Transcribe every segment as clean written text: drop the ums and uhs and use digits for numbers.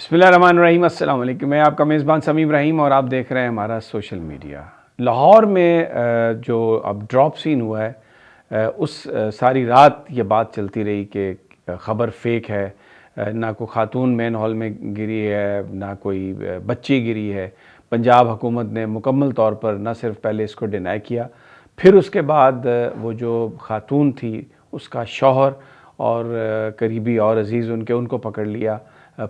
بسم اللہ الرحمن الرحیم، السلام علیکم۔ میں آپ کا میزبان سمیع ابراہیم اور آپ دیکھ رہے ہیں ہمارا سوشل میڈیا۔ لاہور میں جو اب ڈراپ سین ہوا ہے، اس ساری رات یہ بات چلتی رہی کہ خبر فیک ہے، نہ کوئی خاتون مین ہال میں گری ہے، نہ کوئی بچی گری ہے۔ پنجاب حکومت نے مکمل طور پر نہ صرف پہلے اس کو ڈینائی کیا، پھر اس کے بعد وہ جو خاتون تھی اس کا شوہر اور قریبی اور عزیز ان کو پکڑ لیا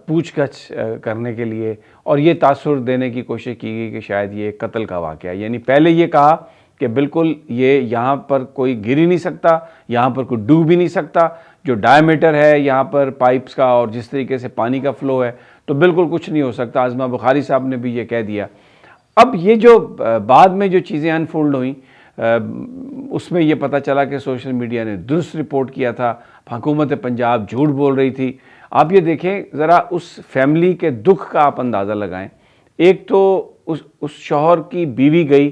پوچھ گچھ کرنے کے لیے، اور یہ تاثر دینے کی کوشش کی گئی کہ شاید یہ قتل کا واقعہ ہے۔ یعنی پہلے یہ کہا کہ بالکل یہ یہاں پر کوئی گر ہی نہیں سکتا، یہاں پر کوئی ڈوب بھی نہیں سکتا، جو ڈائیمیٹر ہے یہاں پر پائپس کا اور جس طریقے سے پانی کا فلو ہے تو بالکل کچھ نہیں ہو سکتا۔ عظمہ بخاری صاحب نے بھی یہ کہہ دیا۔ اب یہ جو بعد میں جو چیزیں انفولڈ ہوئیں، اس میں یہ پتہ چلا کہ سوشل میڈیا نے درست رپورٹ کیا تھا، حکومت پنجاب جھوٹ بول رہی تھی۔ آپ یہ دیکھیں ذرا، اس فیملی کے دکھ کا آپ اندازہ لگائیں۔ ایک تو اس شوہر کی بیوی گئی،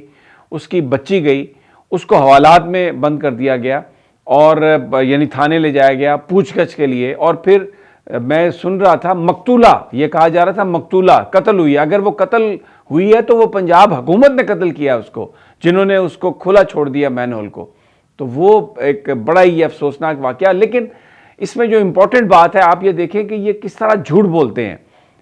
اس کی بچی گئی، اس کو حوالات میں بند کر دیا گیا اور یعنی تھانے لے جایا گیا پوچھ گچھ کے لیے، اور پھر میں سن رہا تھا مقتولہ، یہ کہا جا رہا تھا مقتولہ قتل ہوئی ہے۔ اگر وہ قتل ہوئی ہے تو وہ پنجاب حکومت نے قتل کیا اس کو، جنہوں نے اس کو کھلا چھوڑ دیا مین ہول کو۔ تو وہ ایک بڑا ہی افسوسناک واقعہ۔ لیکن اس میں جو امپورٹنٹ بات ہے، آپ یہ دیکھیں کہ یہ کس طرح جھوٹ بولتے ہیں۔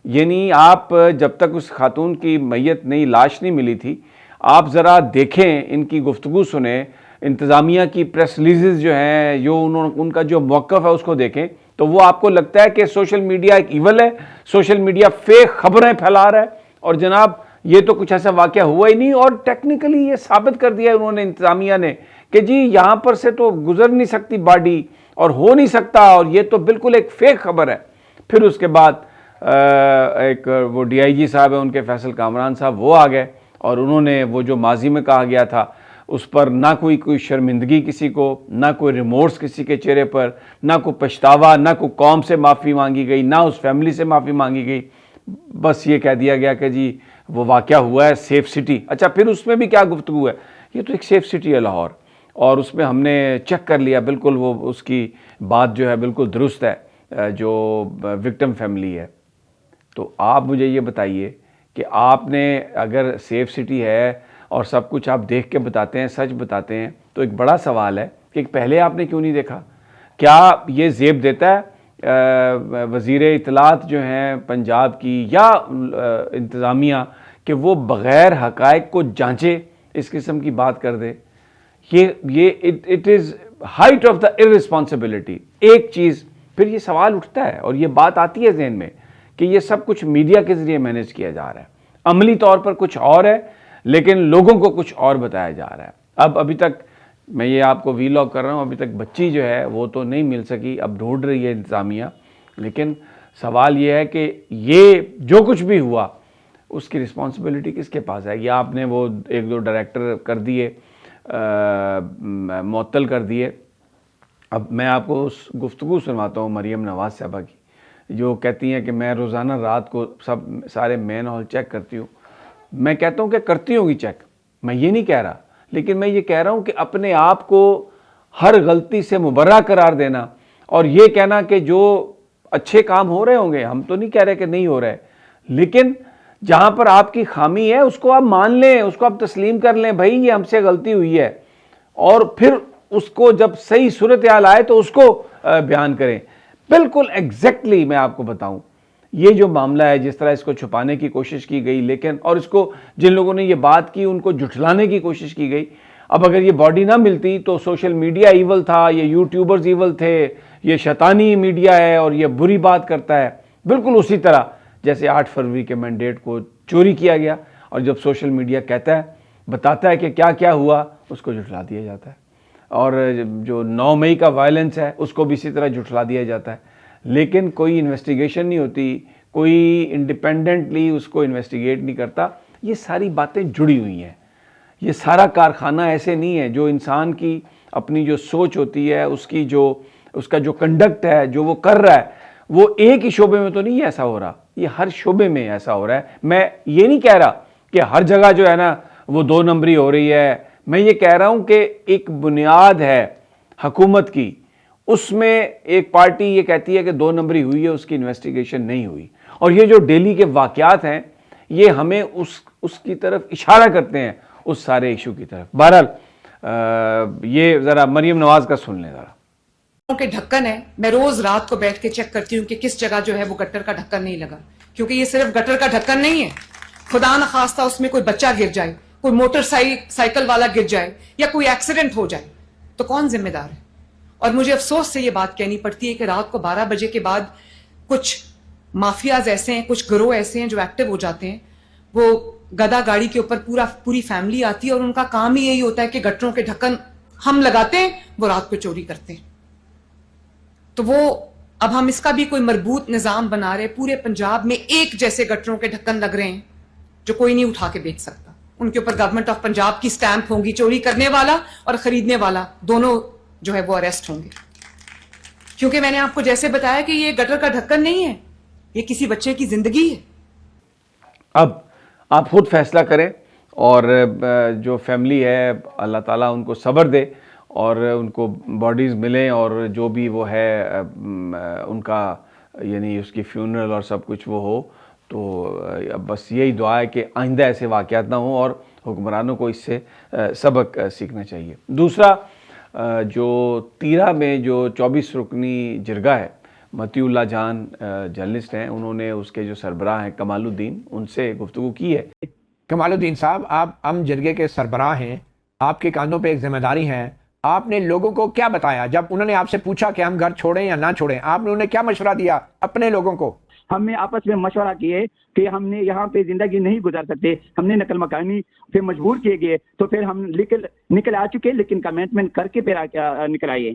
یعنی آپ جب تک اس خاتون کی میت نہیں، لاش نہیں ملی تھی، آپ ذرا دیکھیں، ان کی گفتگو سنیں، انتظامیہ کی پریس ریلیزز جو ہیں، ان کا جو موقف ہے اس کو دیکھیں، تو وہ آپ کو لگتا ہے کہ سوشل میڈیا ایک ایول ہے، سوشل میڈیا فیک خبریں پھیلا رہا ہے، اور جناب یہ تو کچھ ایسا واقعہ ہوا ہی نہیں۔ اور ٹیکنیکلی یہ ثابت کر دیا انہوں نے، انتظامیہ نے، کہ جی یہاں پر سے تو گزر نہیں سکتی باڈی اور ہو نہیں سکتا، اور یہ تو بالکل ایک فیک خبر ہے۔ پھر اس کے بعد ایک وہ ڈی آئی جی صاحب ہیں ان کے، فیصل کامران صاحب، وہ آ گئے اور انہوں نے وہ جو ماضی میں کہا گیا تھا اس پر نہ کوئی شرمندگی کسی کو، نہ کوئی ریمورس کسی کے چہرے پر، نہ کوئی پچھتاوا، نہ کوئی قوم سے معافی مانگی گئی، نہ اس فیملی سے معافی مانگی گئی۔ بس یہ کہہ دیا گیا کہ جی وہ واقعہ ہوا ہے سیف سٹی۔ اچھا، پھر اس میں بھی کیا گفتگو ہے؟ یہ تو ایک سیف سٹی ہے لاہور، اور اس میں ہم نے چیک کر لیا، بالکل وہ اس کی بات جو ہے بالکل درست ہے، جو وکٹم فیملی ہے۔ تو آپ مجھے یہ بتائیے کہ آپ نے اگر سیف سٹی ہے اور سب کچھ آپ دیکھ کے بتاتے ہیں، سچ بتاتے ہیں، تو ایک بڑا سوال ہے کہ پہلے آپ نے کیوں نہیں دیکھا؟ کیا یہ زیب دیتا ہے وزیر اطلاعات جو ہیں پنجاب کی یا انتظامیہ کہ وہ بغیر حقائق کو جانچے اس قسم کی بات کر دے؟ یہ it is height of the irresponsibility. ایک چیز پھر یہ سوال اٹھتا ہے اور یہ بات آتی ہے ذہن میں کہ یہ سب کچھ میڈیا کے ذریعے مینیج کیا جا رہا ہے، عملی طور پر کچھ اور ہے لیکن لوگوں کو کچھ اور بتایا جا رہا ہے۔ ابھی تک میں یہ آپ کو ویلاگ کر رہا ہوں، ابھی تک بچی جو ہے وہ تو نہیں مل سکی، اب ڈھونڈ رہی ہے انتظامیہ۔ لیکن سوال یہ ہے کہ یہ جو کچھ بھی ہوا اس کی رسپانسبلٹی کس کے پاس ہے؟ یا آپ نے وہ ایک دو ڈائریکٹر کر دیے، معطل کر دیے۔ اب میں آپ کو اس گفتگو سنواتا ہوں مریم نواز صاحبہ کی، جو کہتی ہیں کہ میں روزانہ رات کو سارے مین ہال چیک کرتی ہوں۔ میں کہتا ہوں کہ کرتی ہوگی چیک، میں یہ نہیں کہہ رہا، لیکن میں یہ کہہ رہا ہوں کہ اپنے آپ کو ہر غلطی سے مبرہ قرار دینا اور یہ کہنا کہ جو اچھے کام ہو رہے ہوں گے، ہم تو نہیں کہہ رہے کہ نہیں ہو رہے، لیکن جہاں پر آپ کی خامی ہے اس کو آپ مان لیں، اس کو آپ تسلیم کر لیں، بھائی یہ ہم سے غلطی ہوئی ہے، اور پھر اس کو جب صحیح صورتحال آئے تو اس کو بیان کریں۔ بالکل ایگزیکٹلی میں آپ کو بتاؤں، یہ جو معاملہ ہے، جس طرح اس کو چھپانے کی کوشش کی گئی، لیکن اور اس کو جن لوگوں نے یہ بات کی ان کو جھٹلانے کی کوشش کی گئی۔ اب اگر یہ باڈی نہ ملتی تو سوشل میڈیا ایول تھا، یہ یوٹیوبرز ایول تھے، یہ شیطانی میڈیا ہے اور یہ بری بات کرتا ہے، بالکل اسی طرح جیسے 8 فروری کے مینڈیٹ کو چوری کیا گیا، اور جب سوشل میڈیا کہتا ہے، بتاتا ہے کہ کیا کیا ہوا، اس کو جھٹلا دیا جاتا ہے، اور جو 9 مئی کا وائلنس ہے اس کو بھی اسی طرح جھٹلا دیا جاتا ہے۔ لیکن کوئی انویسٹیگیشن نہیں ہوتی، کوئی انڈیپینڈنٹلی اس کو انویسٹیگیٹ نہیں کرتا۔ یہ ساری باتیں جڑی ہوئی ہیں، یہ سارا کارخانہ ایسے نہیں ہے۔ جو انسان کی اپنی جو سوچ ہوتی ہے، اس کا جو کنڈکٹ ہے، جو وہ کر رہا ہے، وہ ایک ہی شعبے میں تو نہیں ایسا ہو رہا، یہ ہر شعبے میں ایسا ہو رہا ہے۔ میں یہ نہیں کہہ رہا کہ ہر جگہ جو ہے نا وہ 2 نمبری ہو رہی ہے، میں یہ کہہ رہا ہوں کہ ایک بنیاد ہے حکومت کی، اس میں ایک پارٹی یہ کہتی ہے کہ 2 نمبری ہوئی ہے، اس کی انویسٹیگیشن نہیں ہوئی، اور یہ جو ڈیلی کے واقعات ہیں یہ ہمیں اس کی طرف اشارہ کرتے ہیں, اس سارے ایشو کی طرف. بہرحال یہ ذرا مریم نواز کا سن لیں ذرا. کے ڈھکن ہے, میں روز رات کو بیٹھ کے چیک کرتی ہوں کہ کس جگہ جو ہے وہ گٹر کا ڈھکن نہیں لگا, کیونکہ یہ صرف گٹر کا ڈھکن نہیں ہے. خدا نخواستہ اس میں کوئی بچہ گر جائے, کوئی موٹر سائیکل والا گر جائے یا کوئی ایکسیڈنٹ ہو جائے تو کون ذمہ دار ہے؟ اور مجھے افسوس سے یہ بات کہنی پڑتی ہے کہ رات کو 12 بجے کے بعد کچھ مافیاز ایسے ہیں, کچھ گروہ ایسے ہیں جو ایکٹیو ہو جاتے ہیں. وہ گدا گاڑی کے اوپر پوری فیملی آتی ہے اور ان کا کام ہی یہی ہوتا ہے کہ گٹروں کے ڈھکن ہم لگاتے ہیں, وہ رات کو چوری کرتے ہیں. تو وہ اب ہم اس کا بھی کوئی مربوط نظام بنا رہے, پورے پنجاب میں ایک جیسے گٹروں کے ڈھکن لگ رہے ہیں جو کوئی نہیں اٹھا کے بیچ سکتا. ان کے اوپر گورنمنٹ آف پنجاب کی سٹیمپ ہوں گی, چوری کرنے والا اور خریدنے والا دونوں جو ہے وہ اریسٹ ہوں گے. کیونکہ میں نے آپ کو جیسے بتایا کہ یہ گٹر کا ڈھکن نہیں ہے, یہ کسی بچے کی زندگی ہے. اب آپ خود فیصلہ کریں, اور جو فیملی ہے اللہ تعالیٰ ان کو صبر دے اور ان کو باڈیز ملیں, اور جو بھی وہ ہے ان کا یعنی اس کی فیونرل اور سب کچھ وہ ہو. تو بس یہی دعا ہے کہ آئندہ ایسے واقعات نہ ہوں اور حکمرانوں کو اس سے سبق سیکھنا چاہیے. دوسرا جو تیرہ میں جو 24 رکنی جرگہ ہے, متی اللہ جان جرنلسٹ ہیں, انہوں نے اس کے جو سربراہ ہیں کمال الدین, ان سے گفتگو کی ہے. کمال الدین صاحب, آپ جرگے کے سربراہ ہیں, آپ کے کاندھوں پہ ایک ذمہ داری ہے. آپ نے لوگوں کو کیا بتایا جب انہوں نے آپ سے پوچھا کہ ہم گھر چھوڑیں یا نہ چھوڑیں؟ آپ نے انہیں کیا مشورہ دیا اپنے لوگوں کو؟ ہم نے آپس میں مشورہ کیے کہ ہم نے یہاں پہ زندگی نہیں گزار سکتے, ہم نے نقل مکانی پھر مجبور کیے گئے, تو پھر ہم نکل آ چکے, لیکن کمٹمنٹ کر کے پھر نکل آئیے.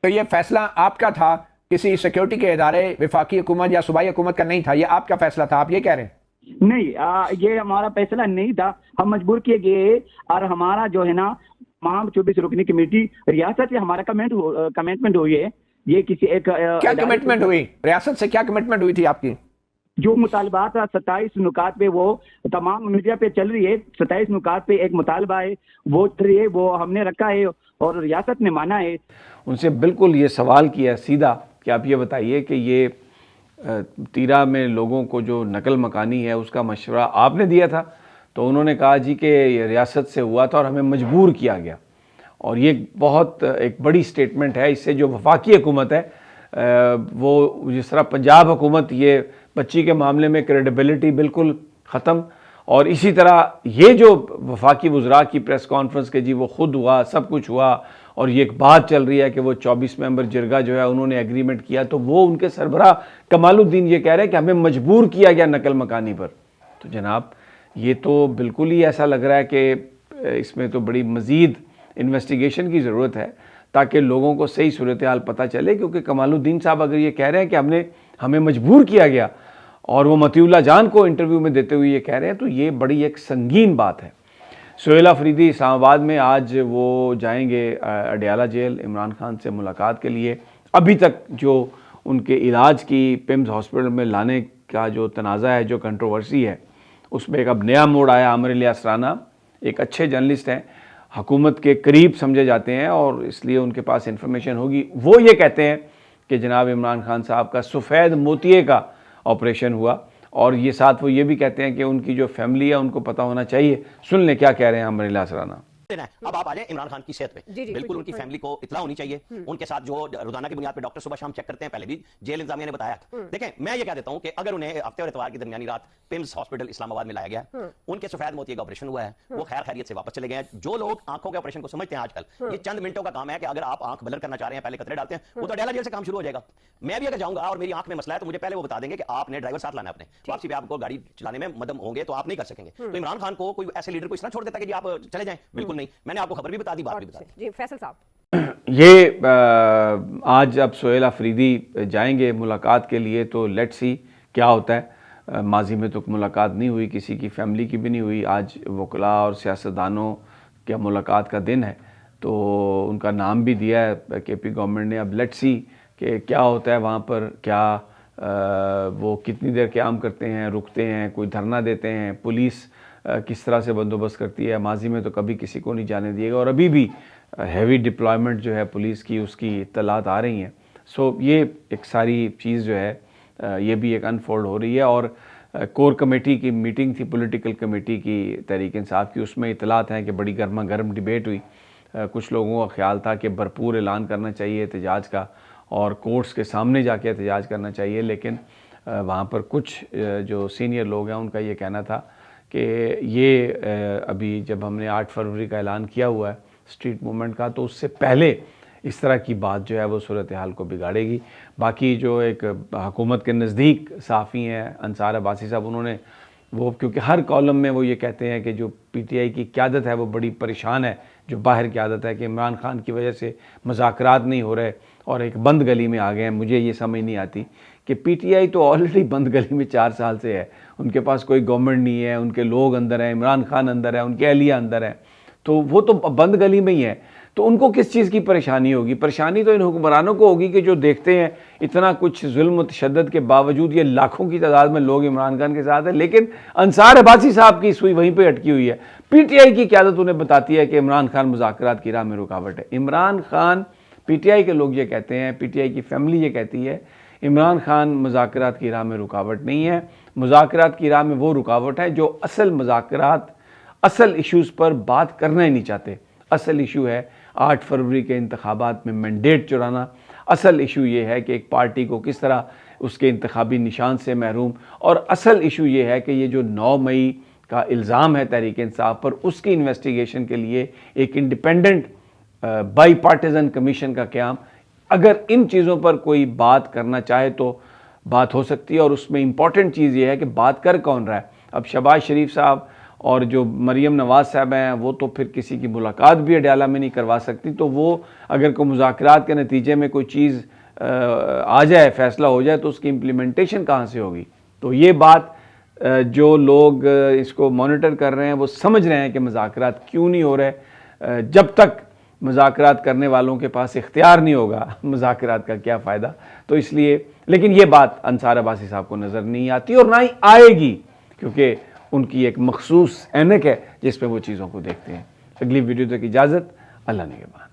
تو یہ فیصلہ آپ کا تھا, کسی سیکیورٹی کے ادارے, وفاقی حکومت یا صوبائی حکومت کا نہیں تھا, یہ آپ کا فیصلہ تھا, آپ یہ کہہ رہے ہیں؟ نہیں, یہ ہمارا فیصلہ نہیں تھا, ہم مجبور کیے گئے. اور ہمارا جو ہے نا تمام 24 رکنی کمیٹی ریاست سے ہمارا کمٹمنٹ ہوئی ہے. یہ کسی ایک کیا کمٹمنٹ ہوئی ریاست سے؟ کیا کمٹمنٹ ہوئی تھی آپ کی؟ جو مطالبات 27 نکات پہ وہ تمام میڈیا پہ چل رہی ہے, 27 نکات پہ ایک مطالبہ ہے, وہ چل رہی ہے, وہ ہم نے رکھا ہے اور ریاست نے مانا ہے. ان سے بالکل یہ سوال کیا سیدھا کہ آپ یہ بتائیے کہ یہ تیرہ میں لوگوں کو جو نقل مکانی ہے اس کا مشورہ آپ نے دیا تھا؟ تو انہوں نے کہا جی کہ یہ ریاست سے ہوا تھا اور ہمیں مجبور کیا گیا. اور یہ بہت ایک بڑی سٹیٹمنٹ ہے. اس سے جو وفاقی حکومت ہے وہ جس طرح پنجاب حکومت, یہ بچی کے معاملے میں کریڈیبلٹی بالکل ختم, اور اسی طرح یہ جو وفاقی وزراء کی پریس کانفرنس کے جی وہ خود ہوا, سب کچھ ہوا, اور یہ ایک بات چل رہی ہے کہ وہ 24 ممبر جرگہ جو ہے انہوں نے ایگریمنٹ کیا, تو وہ ان کے سربراہ کمال الدین یہ کہہ رہے ہیں کہ ہمیں مجبور کیا گیا نقل مکانی پر. تو جناب یہ تو بالکل ہی ایسا لگ رہا ہے کہ اس میں تو بڑی مزید انویسٹیگیشن کی ضرورت ہے تاکہ لوگوں کو صحیح صورتحال پتہ چلے. کیونکہ کمال الدین صاحب اگر یہ کہہ رہے ہیں کہ ہمیں مجبور کیا گیا, اور وہ متی اللہ جان کو انٹرویو میں دیتے ہوئے یہ کہہ رہے ہیں, تو یہ بڑی ایک سنگین بات ہے. سہیل آفریدی اسلام آباد میں آج وہ جائیں گے اڈیالہ جیل عمران خان سے ملاقات کے لیے. ابھی تک جو ان کے علاج کی پیمز ہاسپٹل میں لانے کا جو تنازع ہے, جو کنٹروورسی ہے, اس میں ایک اب نیا موڑ آیا. عامر الیاس اسرانہ ایک اچھے جرنلسٹ ہیں, حکومت کے قریب سمجھے جاتے ہیں اور اس لیے ان کے پاس انفارمیشن ہوگی. وہ یہ کہتے ہیں کہ جناب عمران خان صاحب کا سفید موتیے کا آپریشن ہوا, اور یہ ساتھ وہ یہ بھی کہتے ہیں کہ ان کی جو فیملی ہے ان کو پتہ ہونا چاہیے. سن لیں کیا کہہ رہے ہیں عامر الیاس اسرانہ. اب آپ آ جائیں عمران خان کی صحت پہ. بالکل ان کی فیملی کو اطلاع ہونی چاہیے. ان کے ساتھ جو روزانہ کی بنیاد پہ ڈاکٹر صبح شام چیک کرتے ہیں, پہلے بھی جیل انتظامیہ نے بتایا. دیکھیں میں یہ کہہ دیتا ہوں کہ اگر انہیں ہفتے اور اتوار کی درمیانی رات پیمز ہاسپٹل اسلام آباد میں لایا گیا, ان کے سفید موتیے کا آپریشن ہوا ہے, وہ خیر خیریت سے واپس چلے گئے ہیں. جو لوگ آنکھوں کے آپریشن کو سمجھتے ہیں آج کل, یہ چند منٹوں کا کام ہے کہ اگر آپ آنکھ بلر کرنا چاہ رہے ہیں, پہلے قطرے ڈالتے ہیں, وہ تو اڈیالہ جیل سے کام شروع ہو جائے گا. میں بھی اگر جاؤں گا اور میری آنکھ میں مسئلہ ہے تو مجھے پہلے وہ بتا دیں گے کہ آپ نے ڈرائیور ساتھ لانا ہے اپنے, واپسی پہ آپ کو گاڑی چلانے میں مدم ہوں گے تو آپ نہیں کر سکیں گے. تو عمران خان کو کوئی ایسے لیڈر کو اس طرح چھوڑ دیتا کہ جی آپ چلے جائیں, بالکل نہیں. میں نے آپ کو خبر بھی بتا دی, بات بھی بتا دی. جی فیصل صاحب, یہ آج اب سہیل آفریدی جائیں گے ملاقات کے لیے, تو لیٹ سی کیا ہوتا ہے. ماضی میں تو ملاقات نہیں ہوئی, کسی کی فیملی کی بھی نہیں ہوئی. آج وکلاء اور سیاستدانوں کے ملاقات کا دن ہے, تو ان کا نام بھی دیا ہے کے پی گورنمنٹ نے. اب لیٹ سی کہ کیا ہوتا ہے وہاں پر, کیا وہ کتنی دیر قیام کرتے ہیں, رکتے ہیں, کوئی دھرنا دیتے ہیں, پولیس کس طرح سے بندوبست کرتی ہے. ماضی میں تو کبھی کسی کو نہیں جانے دیے گا, اور ابھی بھی ہیوی ڈپلائمنٹ جو ہے پولیس کی, اس کی اطلاعات آ رہی ہیں. سو یہ ایک ساری چیز جو ہے یہ بھی ایک انفولڈ ہو رہی ہے. اور کور کمیٹی کی میٹنگ تھی پولیٹیکل کمیٹی کی تحریک انصاف کی, اس میں اطلاعات ہیں کہ بڑی گرما گرم ڈیبیٹ ہوئی. کچھ لوگوں کا خیال تھا کہ بھرپور اعلان کرنا چاہیے احتجاج کا اور کورٹس کے سامنے جا کے احتجاج کرنا چاہیے, لیکن وہاں پر کچھ جو سینئر لوگ ہیں ان کا یہ کہنا تھا کہ یہ ابھی جب ہم نے 8 فروری کا اعلان کیا ہوا ہے اسٹریٹ موومنٹ کا, تو اس سے پہلے اس طرح کی بات جو ہے وہ صورتحال کو بگاڑے گی. باقی جو ایک حکومت کے نزدیک صحافی ہیں انصار عباسی صاحب, انہوں نے وہ کیونکہ ہر کالم میں وہ یہ کہتے ہیں کہ جو پی ٹی آئی کی قیادت ہے وہ بڑی پریشان ہے, جو باہر قیادت ہے, کہ عمران خان کی وجہ سے مذاکرات نہیں ہو رہے اور ایک بند گلی میں آ گئے ہیں. مجھے یہ سمجھ نہیں آتی کہ پی ٹی آئی تو آلریڈی بند گلی میں 4 سال سے ہے, ان کے پاس کوئی گورنمنٹ نہیں ہے, ان کے لوگ اندر ہیں, عمران خان اندر ہے, ان کے اہلیہ اندر ہیں, تو وہ تو بند گلی میں ہی ہے. تو ان کو کس چیز کی پریشانی ہوگی؟ پریشانی تو ان حکمرانوں کو ہوگی کہ جو دیکھتے ہیں اتنا کچھ ظلم و تشدد کے باوجود یہ لاکھوں کی تعداد میں لوگ عمران خان کے ساتھ ہیں, لیکن انصار عباسی صاحب کی سوئی وہیں پہ اٹکی ہوئی ہے. پی ٹی آئی کی قیادت انہیں بتاتی ہے کہ عمران خان مذاکرات کی راہ میں رکاوٹ ہے. Imran Khan, P T I کے لوگ یہ کہتے ہیں, پی ٹی آئی کی فیملی یہ کہتی ہے عمران خان مذاکرات کی راہ میں رکاوٹ نہیں ہے. مذاکرات کی راہ میں وہ رکاوٹ ہے جو اصل مذاکرات, اصل ایشوز پر بات کرنا ہی نہیں چاہتے. اصل ایشو ہے 8 فروری کے انتخابات میں مینڈیٹ چرانا. اصل ایشو یہ ہے کہ ایک پارٹی کو کس طرح اس کے انتخابی نشان سے محروم, اور اصل ایشو یہ ہے کہ یہ جو 9 مئی کا الزام ہے تحریک انصاف پر, اس کی انویسٹیگیشن کے لیے ایک انڈیپینڈنٹ بائی پارٹیزن کمیشن کا قیام. اگر ان چیزوں پر کوئی بات کرنا چاہے تو بات ہو سکتی ہے, اور اس میں امپورٹنٹ چیز یہ ہے کہ بات کر کون رہا ہے. اب شہباز شریف صاحب اور جو مریم نواز صاحب ہیں وہ تو پھر کسی کی ملاقات بھی اڈیالہ میں نہیں کروا سکتی, تو وہ اگر کوئی مذاکرات کے نتیجے میں کوئی چیز آ جائے, فیصلہ ہو جائے, تو اس کی امپلیمنٹیشن کہاں سے ہوگی؟ تو یہ بات جو لوگ اس کو مانیٹر کر رہے ہیں وہ سمجھ رہے ہیں کہ مذاکرات کیوں نہیں ہو رہے. جب تک مذاکرات کرنے والوں کے پاس اختیار نہیں ہوگا مذاکرات کا کیا فائدہ. تو اس لیے, لیکن یہ بات انصار عباسی صاحب کو نظر نہیں آتی اور نہ ہی آئے گی, کیونکہ ان کی ایک مخصوص اینک ہے جس پہ وہ چیزوں کو دیکھتے ہیں. اگلی ویڈیو تک اجازت, اللہ نگہبان.